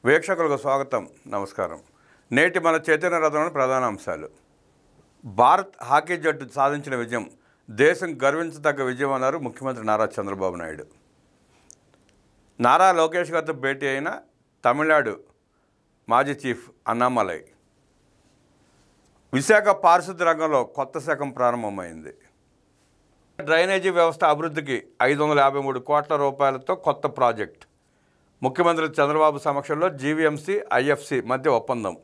వీక్షకులకు స్వాగతం, నమస్కారం. నేటి మన చైతన్య రథంలోని ప్రధాన అంశాలు. భారత్ హాకీ జట్టు సాధించిన విజయం దేశం గర్వించదగ్గ విజయం అన్నారు ముఖ్యమంత్రి నారా చంద్రబాబు నాయుడు. నారా లోకేష్ గారితో భేటీ అయిన తమిళనాడు మాజీ చీఫ్ అన్నామలై. విశాఖ పారిశుద్ధ్య రంగంలో కొత్త శకం ప్రారంభమైంది. డ్రైనేజీ వ్యవస్థ అభివృద్ధికి 553 కోట్ల రూపాయలతో కొత్త ప్రాజెక్ట్. ముఖ్యమంత్రి చంద్రబాబు సమక్షంలో జీవీఎంసీ ఐఎఫ్సి మధ్య ఒప్పందం.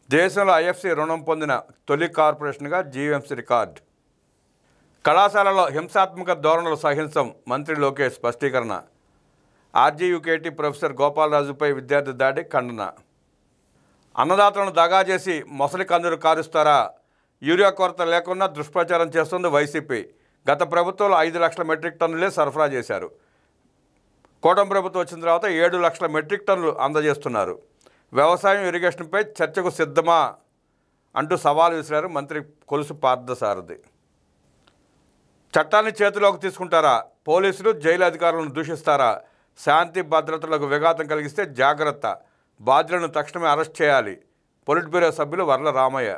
దేశంలో ఐఎఫ్సి రుణం పొందిన తొలి కార్పొరేషన్గా జీవీఎంసీ రికార్డ్. కళాశాలలో హింసాత్మక ధోరణులు సహించం, మంత్రి లోకేష్ స్పష్టీకరణ. ఆర్జీయూకేటీ ప్రొఫెసర్ గోపాలరాజుపై విద్యార్థి దాడి ఖండన. అన్నదాతలను దగా చేసి మొసలి కందులు కారుస్తారా? యూరియా కొరత లేకుండా దుష్ప్రచారం చేస్తుంది వైసీపీ. గత ప్రభుత్వంలో 5 లక్షల మెట్రిక్ టన్నులే సరఫరా చేశారు. కూటమి ప్రభుత్వం వచ్చిన తర్వాత 7 లక్షల మెట్రిక్ టన్నులు అందజేస్తున్నారు. వ్యవసాయం, ఇరిగేషన్పై చర్చకు సిద్ధమా అంటూ సవాల్ విసిరారు మంత్రి కొలుసు పార్థసారథి. చట్టాన్ని చేతిలోకి తీసుకుంటారా? పోలీసులు, జైలు అధికారులను దూషిస్తారా? శాంతి భద్రతలకు విఘాతం కలిగిస్తే జాగ్రత్త, బాధ్యులను తక్షణమే అరెస్ట్ చేయాలి. పొలిట్ బ్యూరో సభ్యులు వర్ల రామయ్య.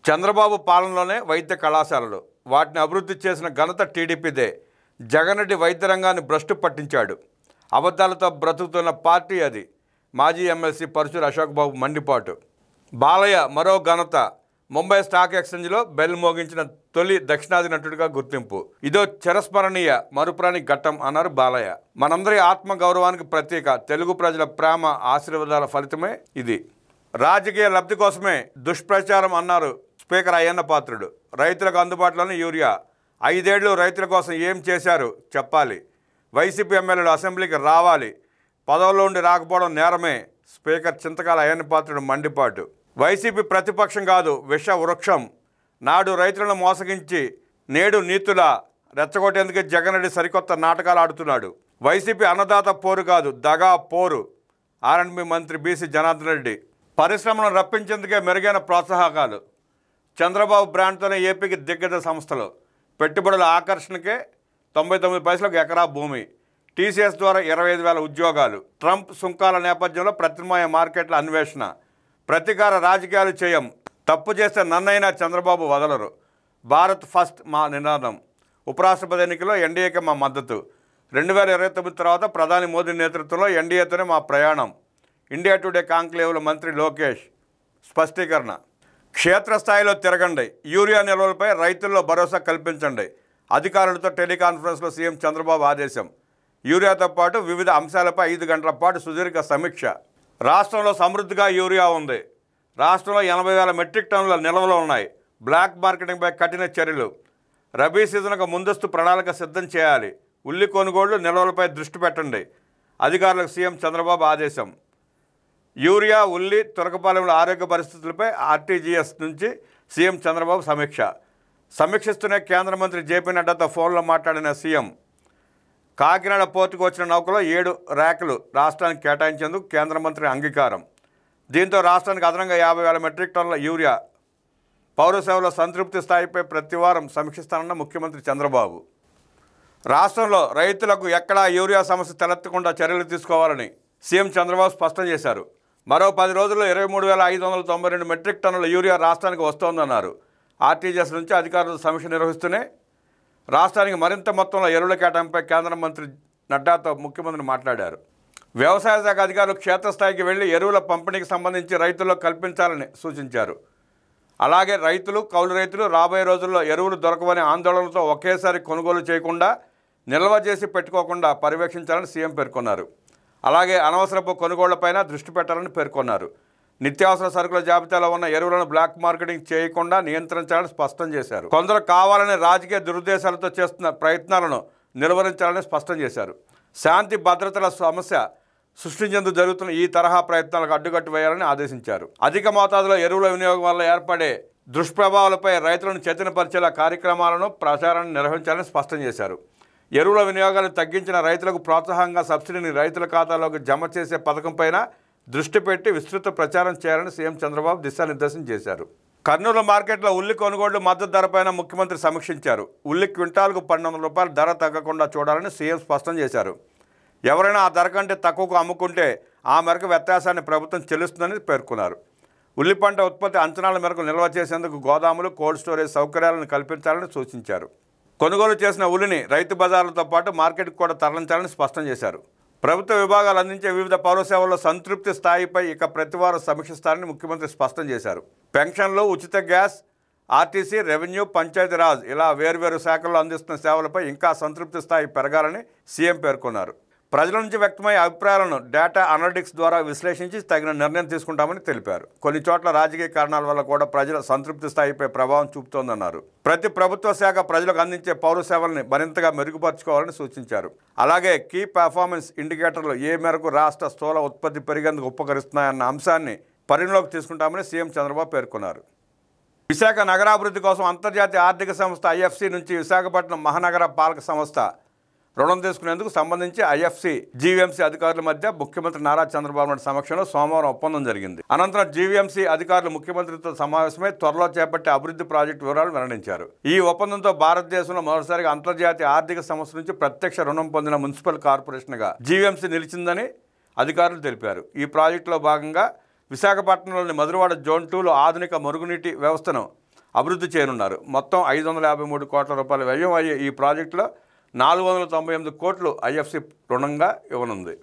చంద్రబాబు పాలనలోనే వైద్య కళాశాలలు, వాటిని అభివృద్ధి చేసిన ఘనత టీడీపీదే. జగన్ రెడ్డి వైద్య రంగాన్ని భ్రష్టు పట్టించాడు. అబద్ధాలతో బ్రతుకుతున్న పార్టీ అది. మాజీ ఎమ్మెల్సీ పరుచూరు అశోక్ బాబు మండిపాటు. బాలయ్య మరో ఘనత. ముంబై స్టాక్ ఎక్స్చేంజ్లో బెల్ మోగించిన తొలి దక్షిణాది నటుడిగా గుర్తింపు. ఇదో చిరస్మరణీయ మరుపురాని ఘట్టం అన్నారు బాలయ్య. మనందరి ఆత్మగౌరవానికి ప్రతీక. తెలుగు ప్రజల ప్రేమ ఆశీర్వాదాల ఫలితమే ఇది. రాజకీయ లబ్ధి కోసమే దుష్ప్రచారం అన్నారు స్పీకర్ అయ్యన్న పాత్రుడు. రైతులకు అందుబాటులోని యూరియా. 5 ఏళ్లు రైతుల కోసం ఏం చేశారు చెప్పాలి. వైసీపీ ఎమ్మెల్యేలు అసెంబ్లీకి రావాలి. పదవుల్లో ఉండి రాకపోవడం నేరమే. స్పీకర్ చింతకాల అయ్యన్న పాత్రుడు మండిపాటు. వైసీపీ ప్రతిపక్షం కాదు, విష వృక్షం. నాడు రైతులను మోసగించి నేడు నీతులా రెచ్చగొట్టేందుకే జగన్ రెడ్డి సరికొత్త నాటకాలు ఆడుతున్నాడు. వైసీపీ అన్నదాత పోరు కాదు, దగా పోరు. ఆర్ఎండ్బి మంత్రి బీసీ జనార్దన్ రెడ్డి. పరిశ్రమలను రప్పించేందుకే మెరుగైన ప్రోత్సాహకాలు. చంద్రబాబు బ్రాండ్తోనే ఏపీకి దిగ్గజ సంస్థలు. పెట్టుబడుల ఆకర్షణకే 99 పైసలకు ఎకరా భూమి. టీసీఎస్ ద్వారా 25,000 ఉద్యోగాలు. ట్రంప్ సుంకాల నేపథ్యంలో ప్రత్యామ్నాయ మార్కెట్ల అన్వేషణ. ప్రతీకార రాజకీయాలు చేయం, తప్పు చేస్తే నన్నైనా చంద్రబాబు వదలరు. భారత్ ఫస్ట్ మా నినాదం. ఉపరాష్ట్రపతి ఎన్నికల్లో ఎన్డీఏకి మా మద్దతు. 2029 తర్వాత ప్రధాని మోదీ నేతృత్వంలో ఎన్డీఏతోనే మా ప్రయాణం. ఇండియా టుడే కాంక్లేవ్లో మంత్రి లోకేష్ స్పష్టీకరణ. క్షేత్రస్థాయిలో తిరగండి, యూరియా నిల్వలపై రైతుల్లో భరోసా కల్పించండి. అధికారులతో టెలికాన్ఫరెన్స్లో సీఎం చంద్రబాబు ఆదేశం. యూరియాతో పాటు వివిధ అంశాలపై 5 గంటల పాటు సుదీర్ఘ సమీక్ష. రాష్ట్రంలో సమృద్ధిగా యూరియా ఉంది. రాష్ట్రంలో 80,000 మెట్రిక్ టన్నుల నిల్వలు ఉన్నాయి. బ్లాక్ మార్కెటింగ్పై కఠిన చర్యలు. రబీ సీజన్కు ముందస్తు ప్రణాళిక సిద్ధం చేయాలి. ఉల్లి కొనుగోళ్లు, నిల్వలపై దృష్టి పెట్టండి. అధికారులకు సీఎం చంద్రబాబు ఆదేశం. యూరియా, ఉల్లి, తురకపాలెంల ఆరోగ్య పరిస్థితులపై ఆర్టీజీఎస్ నుంచి సీఎం చంద్రబాబు సమీక్ష. సమీక్షిస్తూనే కేంద్ర మంత్రి జేపీ నడ్డాతో ఫోన్లో మాట్లాడిన సీఎం. కాకినాడ పోర్టుకు వచ్చిన నౌకలో 7 ర్యాకులు రాష్ట్రానికి కేటాయించేందుకు కేంద్ర మంత్రి అంగీకారం. దీంతో రాష్ట్రానికి అదనంగా 50,000 మెట్రిక్ టన్నుల యూరియా. పౌర సేవల సంతృప్తి స్థాయిపై ప్రతివారం సమీక్షిస్తానన్న ముఖ్యమంత్రి చంద్రబాబు. రాష్ట్రంలో రైతులకు ఎక్కడా యూరియా సమస్య తలెత్తకుండా చర్యలు తీసుకోవాలని సీఎం చంద్రబాబు స్పష్టం చేశారు. మరో 10 రోజుల్లో 23,592 మెట్రిక్ టన్నుల యూరియా రాష్ట్రానికి వస్తోందన్నారు. ఆర్టీజీఎస్ నుంచి అధికారులు సమీక్ష నిర్వహిస్తూనే రాష్ట్రానికి మరింత మొత్తంలో ఎరువుల కేటాయింపై కేంద్ర మంత్రి నడ్డాతో ముఖ్యమంత్రి మాట్లాడారు. వ్యవసాయ శాఖ అధికారులు క్షేత్రస్థాయికి వెళ్లి ఎరువుల పంపిణీకి సంబంధించి రైతుల్లో కల్పించాలని సూచించారు. అలాగే రైతులు, కౌలు రైతులు రాబోయే రోజుల్లో ఎరువులు దొరకవనే ఆందోళనలతో ఒకేసారి కొనుగోలు చేయకుండా, నిల్వ చేసి పెట్టుకోకుండా పర్యవేక్షించాలని సీఎం పేర్కొన్నారు. అలాగే అనవసరపు కొనుగోళ్లపైన దృష్టి పెట్టాలని పేర్కొన్నారు. నిత్యావసర సరుకుల జాబితాలో ఉన్న ఎరువులను బ్లాక్ మార్కెటింగ్ చేయకుండా నియంత్రించాలని స్పష్టం చేశారు. కొందరు కావాలని రాజకీయ దురుద్దేశాలతో చేస్తున్న ప్రయత్నాలను నిలువరించాలని స్పష్టం చేశారు. శాంతి భద్రతల సమస్య సృష్టించేందుకు జరుగుతున్న ఈ తరహా ప్రయత్నాలకు అడ్డుకట్టు వేయాలని ఆదేశించారు. అధిక మోతాదులో ఎరువుల వినియోగం వల్ల ఏర్పడే దుష్ప్రభావాలపై రైతులను చైతన్యపరిచేలా కార్యక్రమాలను, ప్రచారాన్ని నిర్వహించాలని స్పష్టం చేశారు. ఎరువుల వినియోగాన్ని తగ్గించిన రైతులకు ప్రోత్సాహంగా సబ్సిడీని రైతుల ఖాతాలోకి జమ చేసే పథకంపైన దృష్టి పెట్టి విస్తృత ప్రచారం చేయాలని సీఎం చంద్రబాబు దిశానిర్దేశం చేశారు. కర్నూలు మార్కెట్లో ఉల్లి కొనుగోళ్లు మద్దతు ధరపైన ముఖ్యమంత్రి సమీక్షించారు. ఉల్లి క్వింటాల్కు 1,200 రూపాయలు ధర తగ్గకుండా చూడాలని సీఎం స్పష్టం చేశారు. ఎవరైనా ఆ ధర కంటే తక్కువకు అమ్ముకుంటే ఆ మేరకు వ్యత్యాసాన్ని ప్రభుత్వం చెల్లిస్తుందని పేర్కొన్నారు. ఉల్లి పంట ఉత్పత్తి అంచనాల మేరకు నిల్వ చేసేందుకు గోదాములు, కోల్డ్ స్టోరేజ్ సౌకర్యాలను కల్పించాలని సూచించారు. కొనుగోలు చేసిన ఉల్లిని రైతు బజార్లతో పాటు మార్కెట్కి కూడా తరలించాలని స్పష్టం చేశారు. ప్రభుత్వ విభాగాలు అందించే వివిధ పౌర సేవల్లో సంతృప్తి స్థాయిపై ఇక ప్రతివారం సమీక్షిస్తారని ముఖ్యమంత్రి స్పష్టం చేశారు. పెన్షన్లు, ఉచిత గ్యాస్, ఆర్టీసీ, రెవెన్యూ, పంచాయతీరాజ్ ఇలా వేర్వేరు శాఖల్లో అందిస్తున్న సేవలపై ఇంకా సంతృప్తి స్థాయి పెరగాలని సీఎం పేర్కొన్నారు. ప్రజల నుంచి వ్యక్తమయ్యే అభిప్రాయాలను డేటా అనలిటిక్స్ ద్వారా విశ్లేషించి తగిన నిర్ణయం తీసుకుంటామని తెలిపారు. కొన్ని చోట్ల రాజకీయ కారణాల వల్ల కూడా ప్రజల సంతృప్తి స్థాయిపై ప్రభావం చూపుతోందన్నారు. ప్రతి ప్రభుత్వ శాఖ ప్రజలకు అందించే పౌర సేవల్ని మరింతగా మెరుగుపరుచుకోవాలని సూచించారు. అలాగే కీ పెర్ఫార్మెన్స్ ఇండికేటర్లు ఏ మేరకు రాష్ట్ర స్థూల ఉత్పత్తి పెరిగేందుకు ఉపకరిస్తున్నాయన్న అంశాన్ని పరిగణలోకి తీసుకుంటామని సీఎం చంద్రబాబు పేర్కొన్నారు. విశాఖ నగరాభివృద్ధి కోసం అంతర్జాతీయ ఆర్థిక సంస్థ ఐఎఫ్సి నుంచి విశాఖపట్నం మహానగర పాలక సంస్థ రుణం తీసుకునేందుకు సంబంధించి ఐఎఫ్సి, జీవీఎంసీ అధికారుల మధ్య ముఖ్యమంత్రి నారా చంద్రబాబు నాయుడు సమక్షంలో సోమవారం ఒప్పందం జరిగింది. అనంతరం జీవీఎంసీ అధికారులు ముఖ్యమంత్రితో సమావేశమై త్వరలో చేపట్టే అభివృద్ధి ప్రాజెక్టు వివరాలు వెల్లడించారు. ఈ ఒప్పందంతో భారతదేశంలో మొదటిసారిగా అంతర్జాతీయ ఆర్థిక సంస్థ నుంచి ప్రత్యక్ష రుణం పొందిన మున్సిపల్ కార్పొరేషన్గా జీవీఎంసీ నిలిచిందని అధికారులు తెలిపారు. ఈ ప్రాజెక్టులో భాగంగా విశాఖపట్నంలోని మధురవాడ జోన్ 2లో ఆధునిక మురుగునీటి వ్యవస్థను అభివృద్ధి చేయనున్నారు. మొత్తం 553 కోట్ల రూపాయల వ్యయం అయ్యే ఈ ప్రాజెక్టులో 498 కోట్లు ఐఎఫ్సి రుణంగా ఇవ్వనుంది.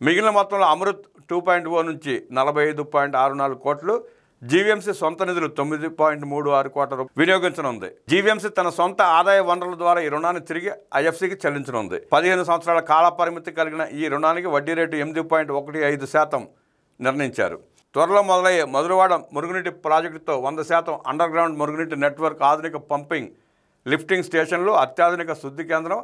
మిగిలిన మొత్తంలో అమృత్ 2.0 నుంచి 45.64 కోట్లు, జీవీఎంసీ సొంత నిధులు 9.36 కోట్ల రూపాయలు వినియోగించనుంది. జీవీఎంసీ తన సొంత ఆదాయ వనరుల ద్వారా ఈ రుణాన్ని తిరిగి ఐఎఫ్సికి చెల్లించనుంది. 15 సంవత్సరాల కాల పరిమితి కలిగిన ఈ రుణానికి వడ్డీ రేటు 8.15% నిర్ణయించారు. త్వరలో మొదలయ్యే మధురవాడ మురుగునీటి ప్రాజెక్టుతో 100% అండర్ గ్రౌండ్ మురుగునీటి నెట్వర్క్, ఆధునిక పంపింగ్, లిఫ్టింగ్ స్టేషన్లు, అత్యాధునిక శుద్ధి కేంద్రం,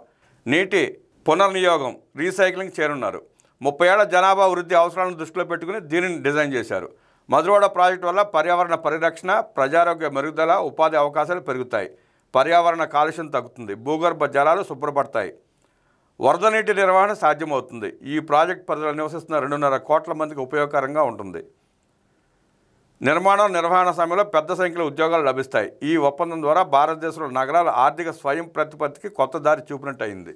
నీటి పునర్నియోగం, రీసైక్లింగ్ చేరున్నారు. 30 ఏళ్ల జనాభా వృద్ధి అవసరాలను దృష్టిలో పెట్టుకుని దీనిని డిజైన్ చేశారు. మధురవాడ ప్రాజెక్టు వల్ల పర్యావరణ పరిరక్షణ, ప్రజారోగ్య మెరుగుదల, ఉపాధి అవకాశాలు పెరుగుతాయి. పర్యావరణ కాలుష్యం తగ్గుతుంది. భూగర్భ జలాలు శుభ్రపడతాయి. వరద నీటి నిర్వహణ సాధ్యమవుతుంది. ఈ ప్రాజెక్టు పరిధిలో నివసిస్తున్న 2.5 కోట్ల మందికి ఉపయోగకరంగా ఉంటుంది. నిర్మాణం, నిర్వహణ సమయంలో పెద్ద సంఖ్యలో ఉద్యోగాలు లభిస్తాయి. ఈ ఒప్పందం ద్వారా భారతదేశంలో నగరాల ఆర్థిక స్వయం ప్రతిపత్తికి కొత్త దారి చూపినట్టు అయింది.